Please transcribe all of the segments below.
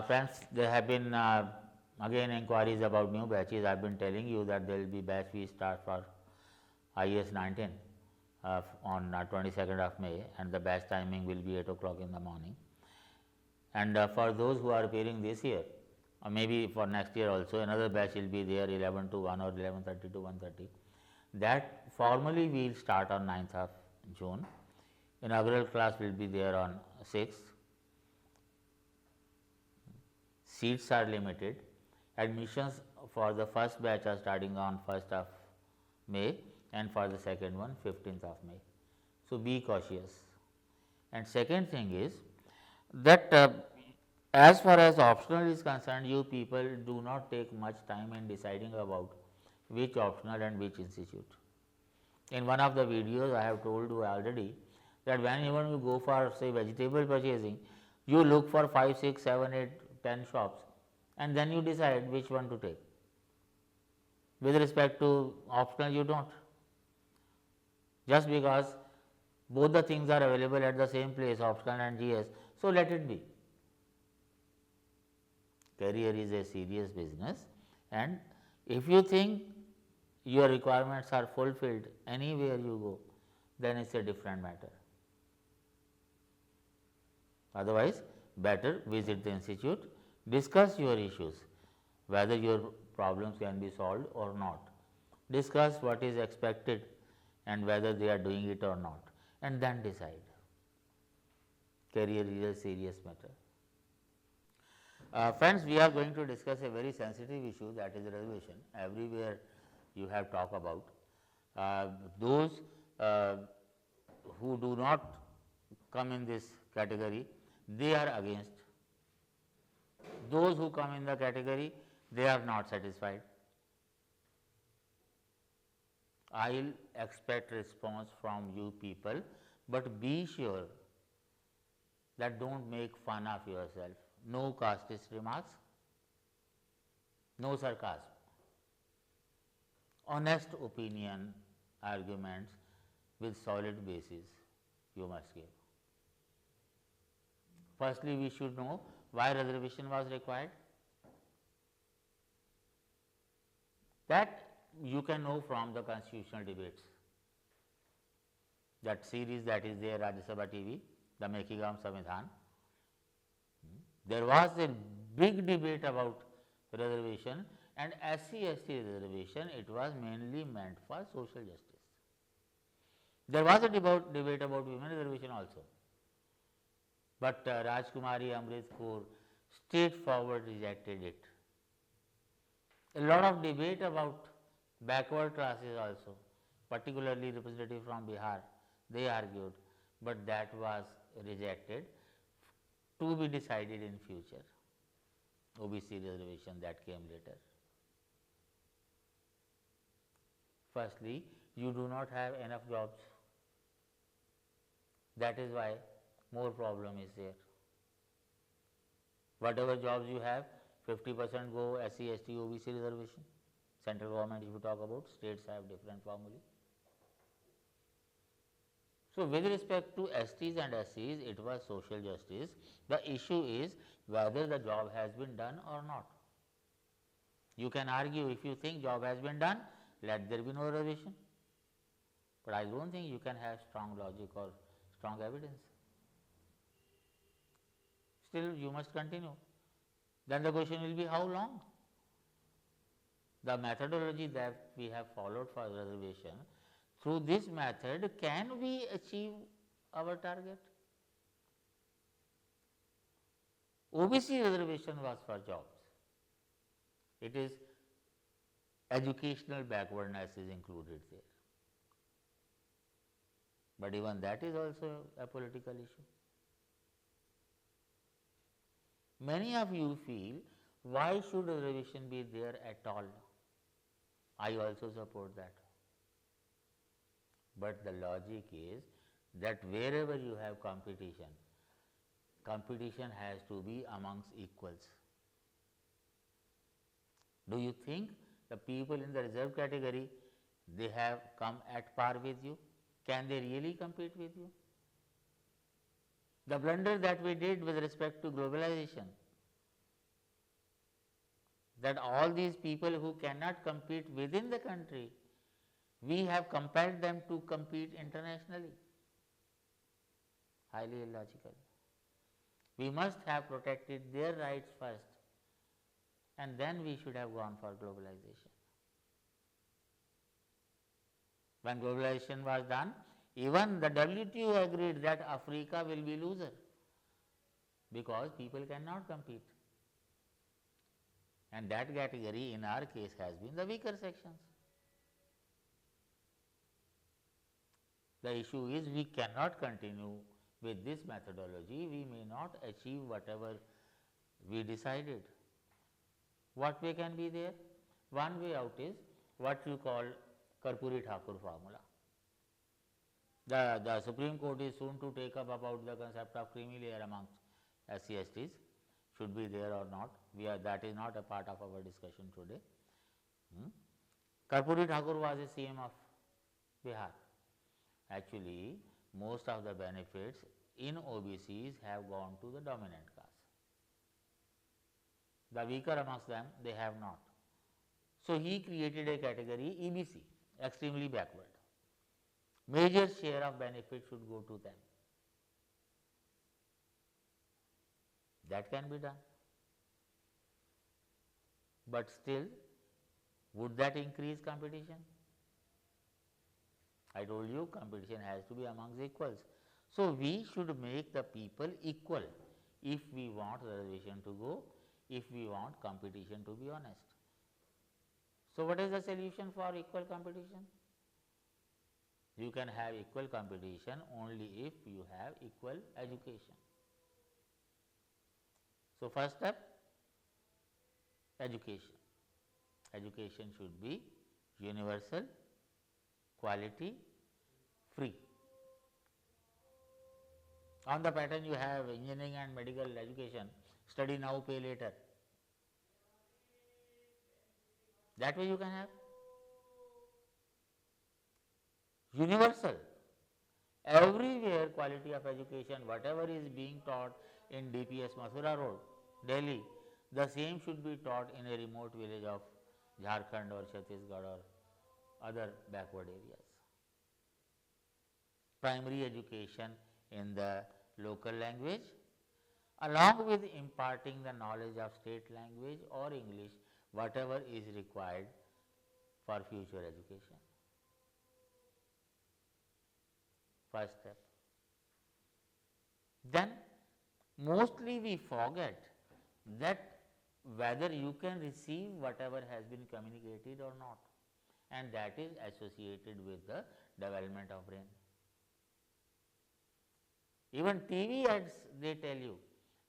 Friends, there have been again inquiries about new batches. I have been telling you that there will be batch we start for IS 19 on 22nd of May, and the batch timing will be 8 o'clock in the morning. And for those who are appearing this year, or maybe for next year also, another batch will be there 11 to 1 or 11:30 to 1:30. That formally we will start on 9th of June. Inaugural class will be there on 6th. Seats are limited. Admissions for the first batch are starting on 1st of May, and for the second one 15th of May. So, be cautious. And second thing is that as far as optional is concerned, you people do not take much time in deciding about which optional and which institute. In one of the videos I have told you already that whenever you go for say vegetable purchasing, you look for 5, 6, 7, 8, 10 shops and then you decide which one to take. With respect to optional, you don't, just because both the things are available at the same place, optional and GS. So, let it be. Career is a serious business, and if you think your requirements are fulfilled anywhere you go, then it is a different matter. Otherwise, better visit the institute, discuss your issues, whether your problems can be solved or not, discuss what is expected and whether they are doing it or not, and then decide. Career is a serious matter. Friends, we are going to discuss a very sensitive issue, that is reservation. Everywhere you have talked about. Those who do not come in this category, they are against. Those who come in the category, they are not satisfied. I will expect response from you people, but be sure that do not make fun of yourself. No casteist remarks, no sarcasm. Honest opinion, arguments with solid basis you must give. Firstly, we should know why reservation was required. That you can know from the constitutional debates. That series that is there, Rajya Sabha TV, the making of Samvidhan. There was a big debate about reservation, and SC/ST reservation, it was mainly meant for social justice. There was a debate about women reservation also, but Rajkumari Amrit Kaur straightforward rejected it. A lot of debate about backward classes also, particularly representative from Bihar, they argued, but that was rejected, to be decided in future. OBC reservation that came later. Firstly, you do not have enough jobs. That is why more problem is there. Whatever jobs you have, 50% go SC/ST OBC reservation. Central government, if you talk about, states have different formulae. So, with respect to STs and SCs, it was social justice. The issue is whether the job has been done or not. You can argue, if you think job has been done, let there be no reservation. But I do not think you can have strong logic or strong evidence. Still, you must continue. Then the question will be how long? The methodology that we have followed for reservation, through this method, can we achieve our target? OBC reservation was for jobs. It is educational backwardness is included there. But even that is also a political issue. Many of you feel, why should reservation be there at all? I also support that. But the logic is that wherever you have competition, competition has to be amongst equals. Do you think the people in the reserve category, they have come at par with you? Can they really compete with you? The blunder that we did with respect to globalization, that all these people who cannot compete within the country, we have compelled them to compete internationally. Highly illogical. We must have protected their rights first, and then we should have gone for globalization. When globalization was done, even the WTO agreed that Africa will be loser because people cannot compete. And that category in our case has been the weaker sections. The issue is we cannot continue with this methodology, we may not achieve whatever we decided. What way can be there? One way out is what you call Karpuri Thakur formula. The Supreme Court is soon to take up about the concept of creamy layer amongst SC/STs, should be there or not. That is not a part of our discussion today. Karpuri Thakur was a CM of Bihar. Actually, most of the benefits in OBCs have gone to the dominant caste. The weaker amongst them, they have not. So, he created a category EBC, extremely backward. Major share of benefit should go to them. That can be done. But still, would that increase competition? I told you competition has to be amongst equals. So, we should make the people equal if we want reservation to go, if we want competition to be honest. So, what is the solution for equal competition? You can have equal competition only if you have equal education. So, first step, education. Education should be universal, quality, free. On the pattern you have engineering and medical education, study now, pay later. That way you can have. Universal. Everywhere quality of education, whatever is being taught in DPS Mathura Road, Delhi, the same should be taught in a remote village of Jharkhand or Chhattisgarh or other backward areas. Primary education in the local language, along with imparting the knowledge of state language or English, whatever is required for future education. First step. Then mostly we forget that whether you can receive whatever has been communicated or not, and that is associated with the development of brain. Even TV ads, they tell you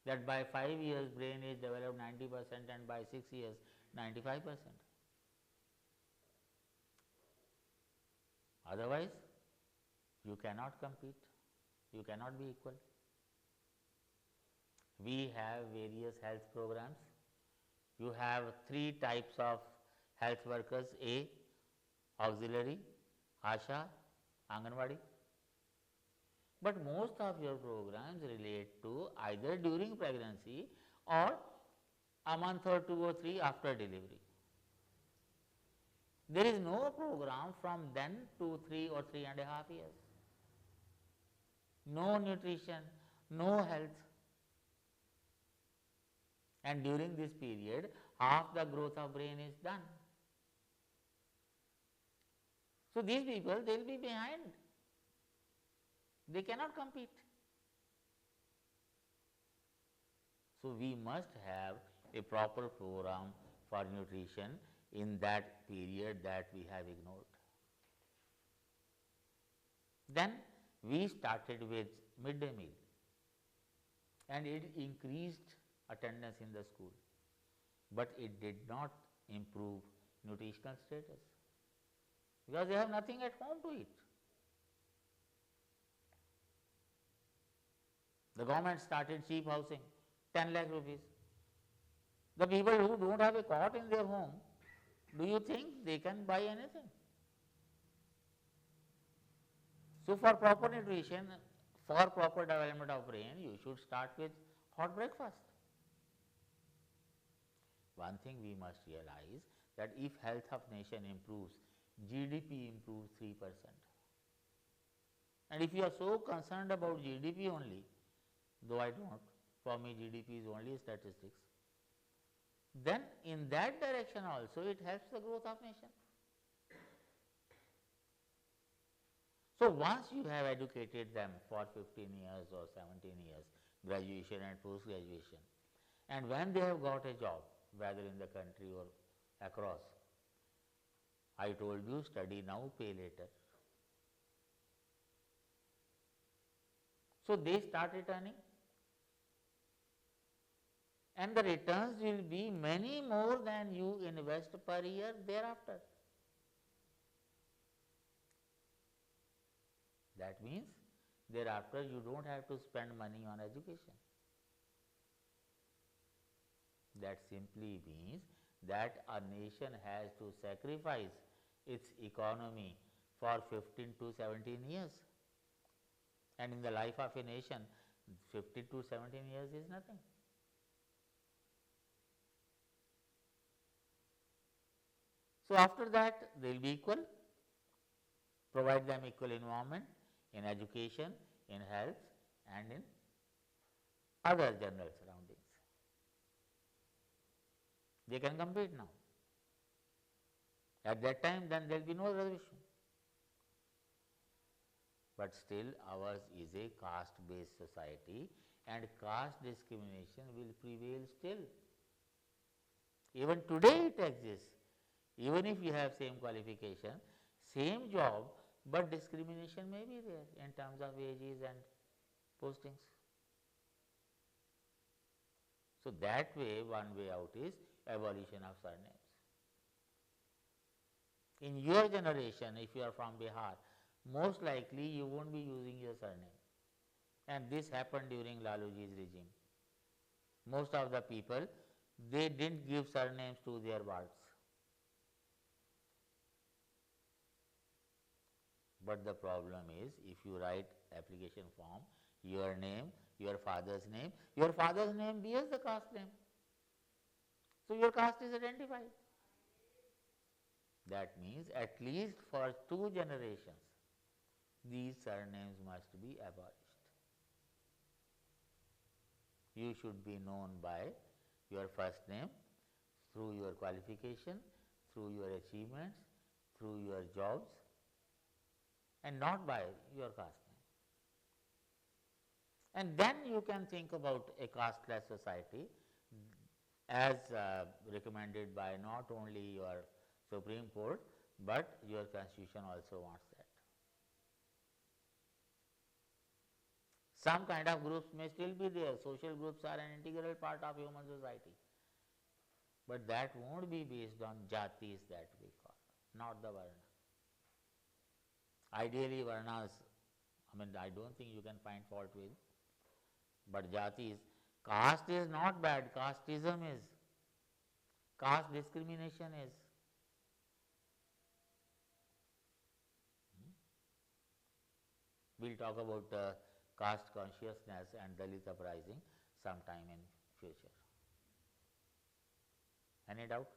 that by 5 years brain is developed 90% and by 6 years 95%. Otherwise, you cannot compete, you cannot be equal. We have various health programs. You have 3 types of health workers: A, auxiliary, Asha, Anganwadi. But most of your programs relate to either during pregnancy or a month or 2 or 3 after delivery. There is no program from then to 3 or 3.5 years. No nutrition, no health. And during this period, half the growth of brain is done. So, these people, they will be behind. They cannot compete. So, we must have a proper program for nutrition in that period that we have ignored. Then we started with midday meal and it increased attendance in the school, but it did not improve nutritional status because they have nothing at home to eat. The government started cheap housing, 10 lakh rupees. The people who do not have a cot in their home, do you think they can buy anything? So, for proper nutrition, for proper development of brain, you should start with hot breakfast. one thing we must realize, that if health of nation improves, GDP improves 3%. And if you are so concerned about GDP only, though I don't, for me GDP is only statistics, then in that direction also it helps the growth of nation. So, once you have educated them for 15 years or 17 years, graduation and post graduation, and when they have got a job, whether in the country or across, I told you, study now, pay later. So, they start returning, and the returns will be many more than you invest per year thereafter. That means thereafter you do not have to spend money on education. That simply means that a nation has to sacrifice its economy for 15 to 17 years, and in the life of a nation 15 to 17 years is nothing. So, after that they will be equal, provide them equal environment in education, in health and in other general surroundings. They can compete now. At that time then there will be no reservation. But still ours is a caste based society, and caste discrimination will prevail still. Even today it exists. Even if you have same qualification, same job, but discrimination may be there in terms of wages and postings. So, that way one way out is abolition of surnames. In your generation, if you are from Bihar, most likely you will not be using your surname, and this happened during Laluji's regime. Most of the people, they did not give surnames to their wards. But the problem is, if you write application form, your name, your father's name bears the caste name. So, your caste is identified. That means at least for 2 generations, these surnames must be abolished. You should be known by your first name, through your qualification, through your achievements, through your jobs, and not by your caste name. And then you can think about a casteless society as recommended by not only your Supreme Court, but your constitution also wants that. Some kind of groups may still be there, social groups are an integral part of human society, but that won't be based on jatis that we call, not the varna. Ideally varnas, I don't think you can find fault with, but jatis, caste is not bad, casteism is, caste discrimination is. We will talk about caste consciousness and Dalit uprising sometime in future. Any doubt?